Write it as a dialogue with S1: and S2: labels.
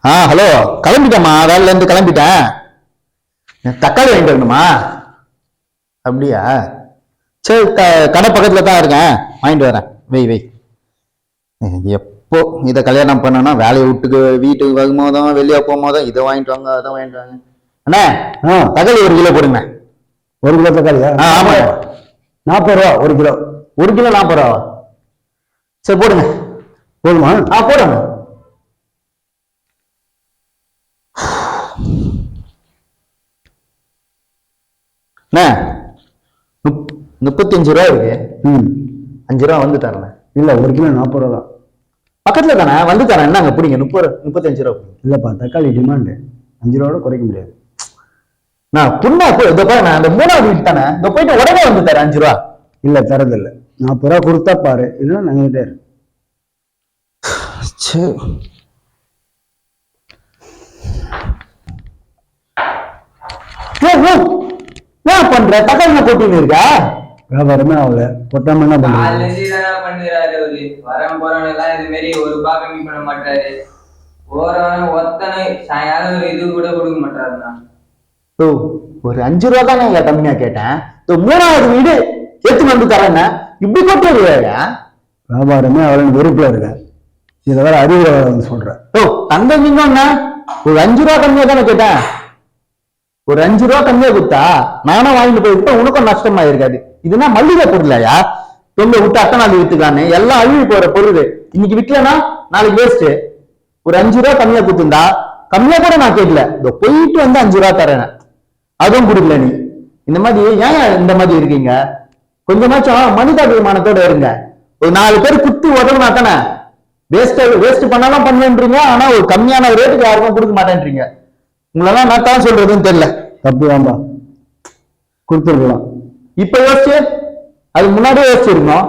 S1: Hello. கிளம்பிட்டேம்மா, வேலையில இருந்து கிளம்பிட்டேன். தக்காளி வாங்கிட்டு வரணுமா? அப்படியா? சரி, கடை பக்கத்துல தான் இருக்கேன், வாங்கிட்டு வரேன். வை. எப்போ இதை கல்யாணம் பண்ணனா வேலையை வீட்டுக்கு வரும்போதும் வெளியே போகும்போதும் இதை வாங்கிட்டு வாங்க அதை வாங்கிட்டு வாங்க. அண்ணா, தக்காளி 1 கிலோ போடுங்க.
S2: 1 கிலோ தக்காளியா?
S1: ஆமா.
S2: 40 ரூபா 1 கிலோ.
S1: 1 கிலோ 40 ரூபா. சரி போடுங்க.
S2: போதுமா?
S1: போடுங்க. அண்ணா, 35 ரூபா இருக்கு. 5 ரூபா வந்து தரேன்.
S2: இல்ல, 1 கிலோ 40 ரூபா தான்.
S1: பக்கத்துல தானே, வந்து தரேன். என்னங்க பிடிங்க? 35 ரூபா.
S2: இல்லப்பா, தக்காளி டிமாண்டு 5 ரூபா குறைக்க முடியாது.
S1: நான் புண்ணா நான் அந்த 3வது வீட்டு தானே, இந்த போயிட்டு உடனே வந்து தரேன் 5 ரூபா.
S2: இல்ல, தரதில்ல. 40 ரூபா கொடுத்தா பாரு, இல்லைன்னா நாங்கிட்டே இருக்கு.
S1: ஏன் பண்ற? தக்காளி போட்டின்னு இருக்கா?
S2: வியாபாரமே ஆகல, கொட்டாம என்ன பண்றாரு?
S3: வரம் போறவன் எல்லாம் இது மாதிரி ஒரு ரூபாய் கம்மி பண்ண மாட்டாரு. போறவன் ஒத்தனை யாரும் இது கூட கொடுக்க மாட்டாருண்ணா.
S1: ஒரு 5 ரூபா தானே கம்மியா கேட்டேன். 3வது வீடு எடுத்து வந்து தரேன். இப்படி கொட்டு.
S2: வியாபாரமே அவளுக்கு வெறுப்புல இருக்க. இதை வேற அறிவு சொல்ற.
S1: தங்க நீங்க ஒரு 5 ரூபா கம்மியா தானே கேட்டேன். ஒரு 5 ரூபா கம்மியா கொடுத்தா நானும் வாங்கிட்டு போயிருப்பேன், உனக்கும் நஷ்டமா இருக்காது. இதுனா மல்லிகை பொருளையா? தொங்க விட்டு அத்தனை நாள் வித்துக்கானு எல்லாம் அழுகி போற பொருள். இன்னைக்கு விற்கலன்னா நாளைக்கு வேஸ்ட். ஒரு 5 ரூபா கம்மியா கொடுத்துருந்தா, கம்மியா கூட நான் கேட்கல, போயிட்டு வந்து 5 ரூபா தரேன், அதுவும் கொடுக்கல. நீ இந்த மாதிரி ஏன் இந்த மாதிரி இருக்கீங்க? கொஞ்சமாச்சும் மனிதாபிமானத்தோட இருங்க. ஒரு 4 பேர் குத்து உதவுனா தானே. வேஸ்ட் பண்ணாலும் பண்ணுன்றீங்க, ஆனா ஒரு கம்மியான ரேட்டுக்கு யாருக்கும் கொடுக்க மாட்டேன்றீங்க. உங்களெல்லாம் நான் தான் சொல்றதுன்னு தெரியல.
S2: தப்பு வேண்டாம், கொடுத்துருக்கலாம்.
S1: இப்ப யோசிச்சு, அது முன்னாடியே யோசிச்சிருக்கோம்.